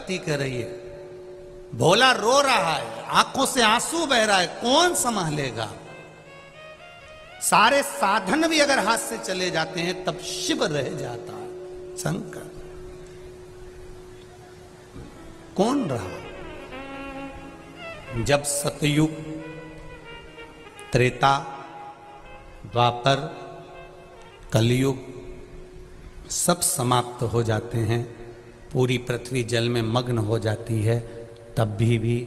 प्रतीक है रही है। भोला रो रहा है, आंखों से आंसू बह रहा है, कौन संभालेगा। सारे साधन भी अगर हाथ से चले जाते हैं तब शिव रह जाता है शंकर। कौन रहा। जब सतयुग, त्रेता, द्वापर, कलयुग सब समाप्त हो जाते हैं, पूरी पृथ्वी जल में मग्न हो जाती है, तब भी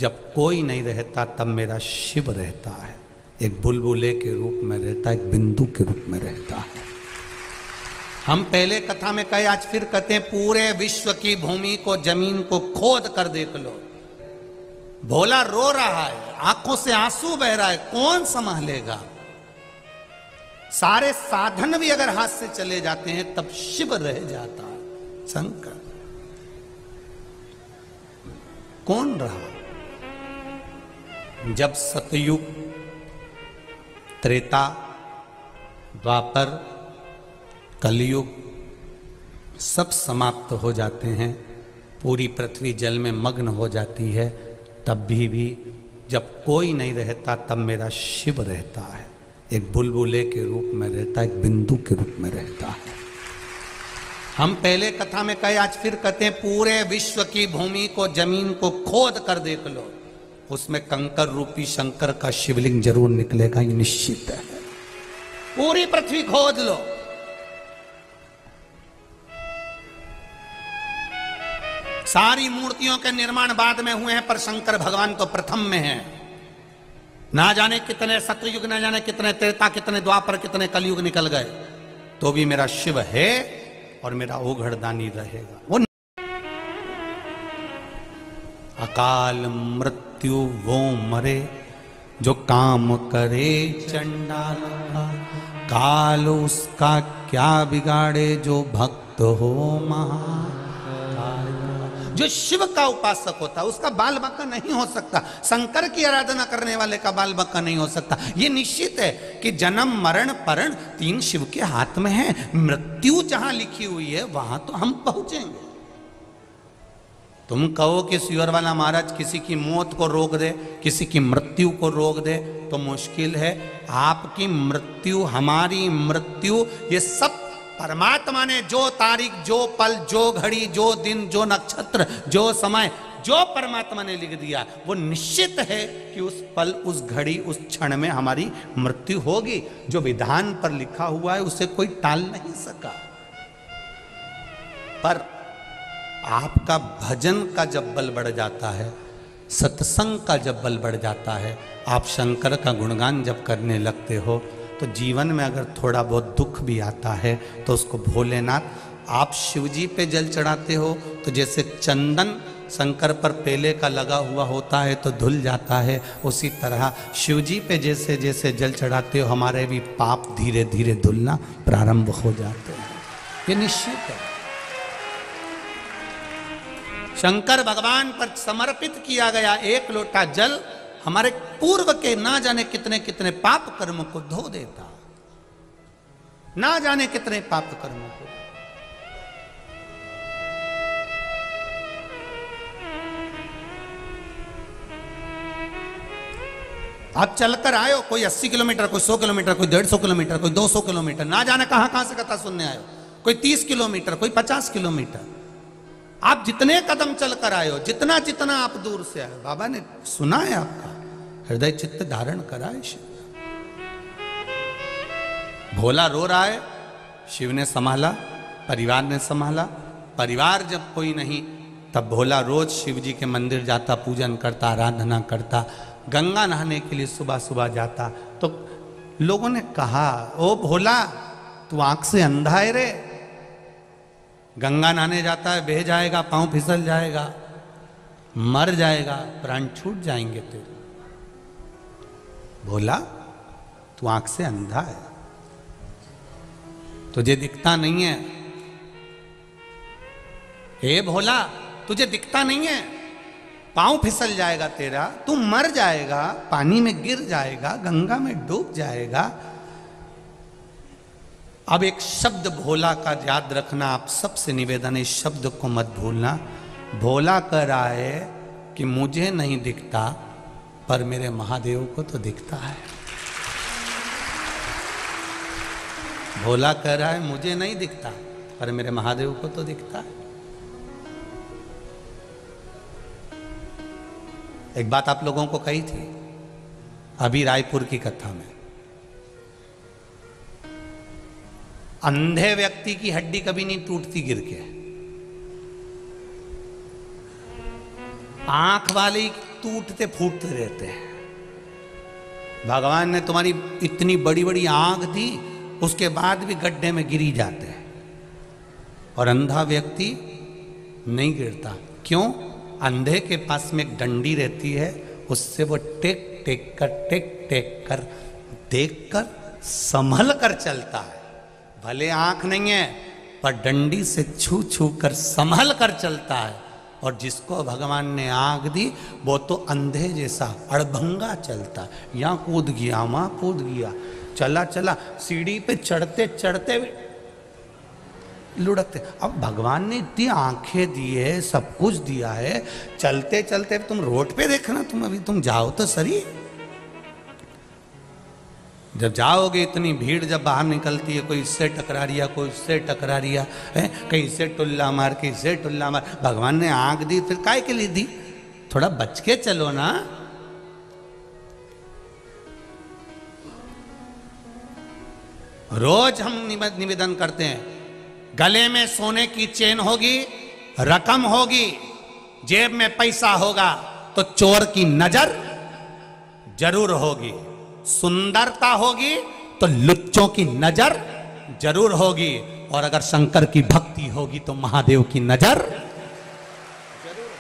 जब कोई नहीं रहता तब मेरा शिव रहता है। एक बुलबुले के रूप में रहता है, एक बिंदु के रूप में रहता है। हम पहले कथा में कहे, आज फिर कहते हैं, पूरे विश्व की भूमि को, जमीन को खोद कर देख लो। भोला रो रहा है, आंखों से आंसू बह रहा है, कौन संभालेगा। सारे साधन भी अगर हाथ से चले जाते हैं तब शिव रह जाता है शंकर। कौन रहा। जब सतयुग, त्रेता, द्वापर, कलयुग सब समाप्त हो जाते हैं, पूरी पृथ्वी जल में मग्न हो जाती है, तब भी जब कोई नहीं रहता तब मेरा शिव रहता है। एक बुलबुले के रूप में रहता है, एक बिंदु के रूप में रहता है। हम पहले कथा में कहे, आज फिर कहते हैं, पूरे विश्व की भूमि को, जमीन को खोद कर देख लो, उसमें कंकर रूपी शंकर का शिवलिंग जरूर निकलेगा, ये निश्चित है। पूरी पृथ्वी खोद लो, सारी मूर्तियों के निर्माण बाद में हुए हैं, पर शंकर भगवान तो प्रथम में है। ना जाने कितने सतयुग, ना जाने कितने त्रेता, कितने द्वापर, कितने कलयुग निकल गए, तो भी मेरा शिव है और मेरा ओघड़दानी रहेगा। वो अकाल मृत्यु वो मरे, जो काम करे चंडाल का, काल उसका क्या बिगाड़े, जो भक्त हो महाकाल। जो शिव का उपासक होता है उसका बाल बक्का नहीं हो सकता, शंकर की आराधना करने वाले का बाल बक्का नहीं हो सकता। ये निश्चित है कि जन्म मरण परण तीन शिव के हाथ में है। मृत्यु जहां लिखी हुई है वहां तो हम पहुंचेंगे। तुम कहो कि सुअर वाला महाराज किसी की मौत को रोक दे, किसी की मृत्यु को रोक दे, तो मुश्किल है। आपकी मृत्यु, हमारी मृत्यु, ये सब परमात्मा ने जो तारीख, जो पल, जो घड़ी, जो दिन, जो नक्षत्र, जो समय, जो परमात्मा ने लिख दिया, वो निश्चित है कि उस पल, उस घड़ी, उस क्षण में हमारी मृत्यु होगी। जो विधान पर लिखा हुआ है उसे कोई टाल नहीं सका। पर आपका भजन का जब बल बढ़ जाता है, सत्संग का जब बल बढ़ जाता है, आप शंकर का गुणगान जब करने लगते हो, तो जीवन में अगर थोड़ा बहुत दुख भी आता है तो उसको भोलेनाथ, आप शिवजी पे जल चढ़ाते हो तो जैसे चंदन शंकर पर पेले का लगा हुआ होता है तो धुल जाता है, उसी तरह शिवजी पे जैसे जैसे जल चढ़ाते हो हमारे भी पाप धीरे धीरे धुलना प्रारंभ हो जाते हैं। ये निश्चित है। शंकर भगवान पर समर्पित किया गया एक लोटा जल हमारे पूर्व के ना जाने कितने कितने पाप कर्म को धो देता, ना जाने कितने पाप कर्मों को। आप चलकर आयो, कोई 80 किलोमीटर, कोई 100 किलोमीटर, कोई 150 किलोमीटर, कोई 200 किलोमीटर, ना जाने कहां कहां से कथा सुनने आयो, कोई 30 किलोमीटर, कोई 50 किलोमीटर। आप जितने कदम चलकर आए हो, जितना जितना आप दूर से आए, बाबा ने सुना है आपका, हृदय चित्त धारण करा है शिव। भोला रो रहा है, शिव ने संभाला, परिवार ने संभाला। परिवार जब कोई नहीं तब भोला रोज शिव जी के मंदिर जाता, पूजन करता, आराधना करता, गंगा नहाने के लिए सुबह सुबह जाता। तो लोगों ने कहा, ओ भोला तू आंख से अंधा है रे, गंगा नहाने जाता है, बह जाएगा, पांव फिसल जाएगा, मर जाएगा, प्राण छूट जाएंगे तेरे। भोला तू आंख से अंधा है, तुझे दिखता नहीं है। हे भोला तुझे दिखता नहीं है, पांव फिसल जाएगा तेरा, तू मर जाएगा, पानी में गिर जाएगा, गंगा में डूब जाएगा। अब एक शब्द भोला का याद रखना, आप सबसे निवेदन है, इस शब्द को मत भूलना। भोला कह रहा है कि मुझे नहीं दिखता पर मेरे महादेव को तो दिखता है। भोला कह रहा है मुझे नहीं दिखता पर मेरे महादेव को तो दिखता है। एक बात आप लोगों को कही थी अभी रायपुर की कथा में, अंधे व्यक्ति की हड्डी कभी नहीं टूटती गिर के, आंख वाले टूटते फूटते रहते हैं। भगवान ने तुम्हारी इतनी बड़ी बड़ी आंख दी, उसके बाद भी गड्ढे में गिरी जाते हैं, और अंधा व्यक्ति नहीं गिरता। क्यों? अंधे के पास में एक डंडी रहती है, उससे वो टेक टेक कर देख कर संभल कर चलता है। भले आंख नहीं है पर डंडी से छू छू कर संभल कर चलता है। और जिसको भगवान ने आंख दी वो तो अंधे जैसा अड़भंगा चलता है। यहाँ कूद गया, वहां कूद गया, चला चला, सीढ़ी पे चढ़ते चढ़ते लुढ़कते। अब भगवान ने इतनी आंखें दी है, सब कुछ दिया है, चलते चलते तुम रोड पे देखना, तुम जाओ तो सही। जब जाओगे इतनी भीड़ जब बाहर निकलती है, कोई इससे टकरा रिया, कोई इससे टकरा रिया है, कहीं से टुल्ला मार, कहीं से टुल्ला मार। भगवान ने आंख दी फिर काय के लिए दी? थोड़ा बच के चलो ना। रोज हम निवेदन करते हैं, गले में सोने की चेन होगी, रकम होगी, जेब में पैसा होगा तो चोर की नजर जरूर होगी, सुंदरता होगी तो लुच्चों की नजर जरूर होगी, और अगर शंकर की भक्ति होगी तो महादेव की नजर जरूर।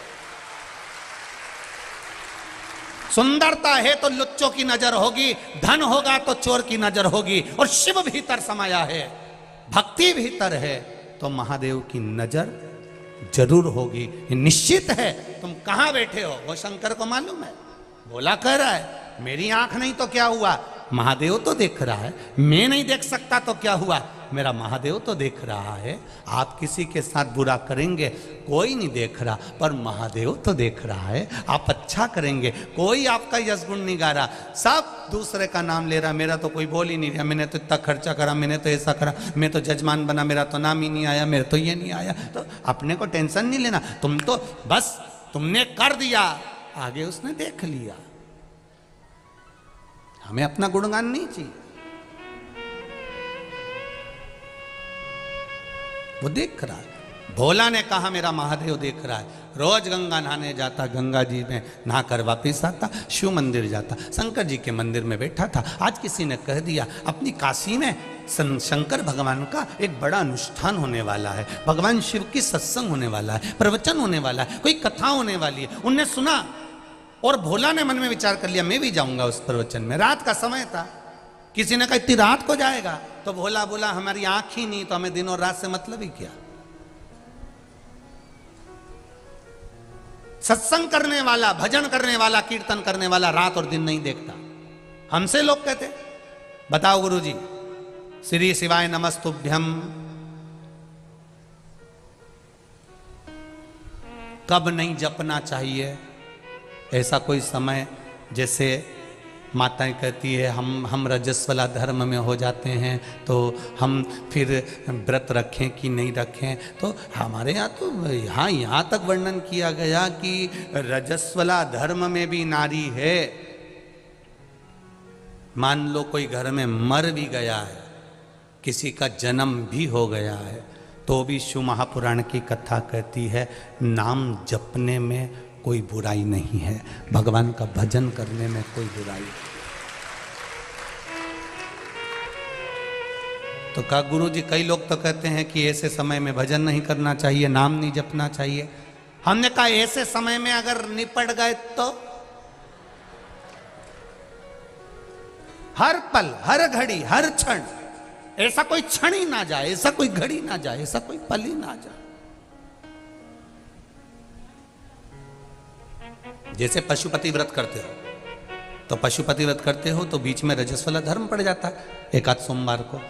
सुंदरता है तो लुच्चों की नजर होगी, धन होगा तो चोर की नजर होगी, और शिव भीतर समाया है, भक्ति भीतर है तो महादेव की नजर जरूर होगी। ये निश्चित है। तुम कहां बैठे हो वो शंकर को मालूम है। भोला कह रहा है मेरी आंख नहीं तो क्या हुआ, महादेव तो देख रहा है। मैं नहीं देख सकता तो क्या हुआ, मेरा महादेव तो देख रहा है। आप किसी के साथ बुरा करेंगे, कोई नहीं देख रहा, पर महादेव तो देख रहा है। आप अच्छा करेंगे, कोई आपका यश गुण नहीं गा रहा, सब दूसरे का नाम ले रहा। मेरा तो कोई बोल ही नहीं रहा, मैंने तो इतना खर्चा करा, मैंने तो ऐसा करा, मैं तो जजमान बना, मेरा तो नाम ही नहीं आया, मेरा तो ये नहीं आया। तो अपने को टेंशन नहीं लेना, तुम तो बस तुमने कर दिया, आगे उसने देख लिया। हमें अपना गुणगान नहीं चाहिए, वो देख रहा है। भोला ने कहा मेरा महादेव देख रहा है। रोज गंगा नहाने जाता, गंगा जी में नहाकर वापिस आता, शिव मंदिर जाता, शंकर जी के मंदिर में बैठा था। आज किसी ने कह दिया अपनी काशी में शंकर भगवान का एक बड़ा अनुष्ठान होने वाला है, भगवान शिव की सत्संग होने वाला है, प्रवचन होने वाला है, कोई कथा होने वाली है। उनने सुना और भोला ने मन में विचार कर लिया मैं भी जाऊंगा उस प्रवचन में। रात का समय था, किसी ने कहा इतनी रात को जाएगा, तो भोला बोला हमारी आंख ही नहीं तो हमें दिन और रात से मतलब ही क्या। सत्संग करने वाला, भजन करने वाला, कीर्तन करने वाला रात और दिन नहीं देखता। हमसे लोग कहते बताओ गुरुजी, श्री शिवाय नमस्तुभ्यम कब नहीं जपना चाहिए? ऐसा कोई समय जैसे माताएं कहती है हम रजस्वला धर्म में हो जाते हैं तो हम फिर व्रत रखें कि नहीं रखें। तो हमारे यहाँ तो यहाँ तक वर्णन किया गया कि रजस्वला धर्म में भी नारी है। मान लो कोई घर में मर भी गया है, किसी का जन्म भी हो गया है, तो भी शिव महापुराण की कथा कहती है नाम जपने में कोई बुराई नहीं है, भगवान का भजन करने में कोई बुराई नहीं। तो कहा गुरुजी कई लोग तो कहते हैं कि ऐसे समय में भजन नहीं करना चाहिए, नाम नहीं जपना चाहिए। हमने कहा ऐसे समय में अगर निपट गए तो हर पल, हर घड़ी, हर क्षण, ऐसा कोई क्षण ही ना जाए, ऐसा कोई घड़ी ना जाए, ऐसा कोई पल ही ना जाए। जैसे पशुपति व्रत करते हो, तो पशुपति व्रत करते हो तो बीच में रजस्वला धर्म पड़ जाता है एक आध सोमवार को।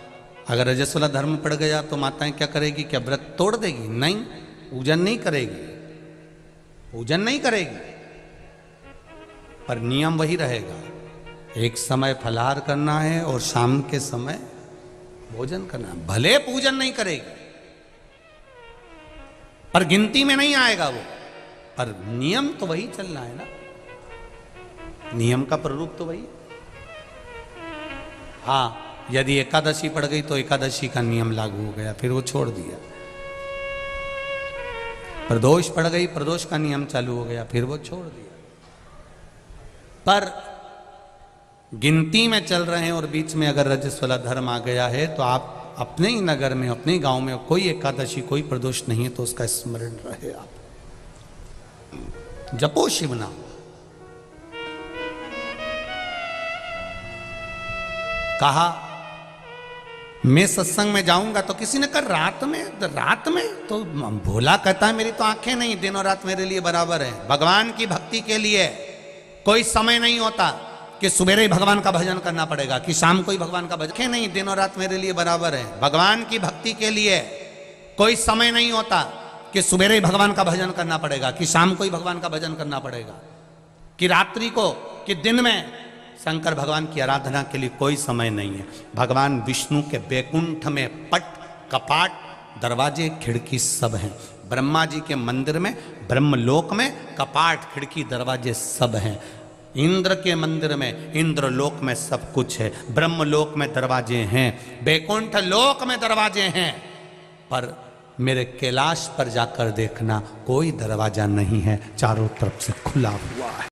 अगर रजस्वला धर्म पड़ गया तो माताएं क्या करेगी? क्या व्रत तोड़ देगी? नहीं, पूजन नहीं करेगी, पूजन नहीं करेगी, पर नियम वही रहेगा, एक समय फलाहार करना है और शाम के समय भोजन करना है। भले पूजन नहीं करेगी, पर गिनती में नहीं आएगा वो, पर नियम तो वही चलना है ना, नियम का प्ररूप तो वही। हाँ, यदि एकादशी पड़ गई तो एकादशी का नियम लागू हो गया, फिर वो छोड़ दिया। प्रदोष पड़ गई, प्रदोष का नियम चालू हो गया, फिर वो छोड़ दिया। पर गिनती में चल रहे हैं और बीच में अगर रजस्वला धर्म आ गया है तो आप अपने ही नगर में, अपने ही गांव में कोई एकादशी, कोई प्रदोष नहीं है तो उसका स्मरण रहे, आप जपो शिव नाम। कहा मैं सत्संग में जाऊंगा तो किसी ने कहा रात में तो भोला कहता है मेरी तो आंखें नहीं, दिन और रात मेरे लिए बराबर है। भगवान की भक्ति के लिए कोई समय नहीं होता कि सुबह ही भगवान का भजन करना पड़ेगा, कि शाम को ही भगवान का भजन नहीं, दिन और रात मेरे लिए बराबर है। भगवान की भक्ति के लिए कोई समय नहीं होता कि सुबह ही भगवान का भजन करना पड़ेगा, कि शाम को ही भगवान का भजन करना पड़ेगा, कि रात्रि को, कि दिन में। शंकर भगवान की आराधना के लिए कोई समय नहीं है। भगवान विष्णु के बैकुंठ में पट, कपाट, दरवाजे, खिड़की सब हैं। ब्रह्मा जी के मंदिर में, ब्रह्मलोक में कपाट, खिड़की, दरवाजे सब हैं। इंद्र के मंदिर में, इंद्रलोक में सब कुछ है। ब्रह्मलोक में दरवाजे हैं, बैकुंठ लोक में दरवाजे हैं, पर मेरे कैलाश पर जाकर देखना कोई दरवाजा नहीं है, चारों तरफ से खुला हुआ है।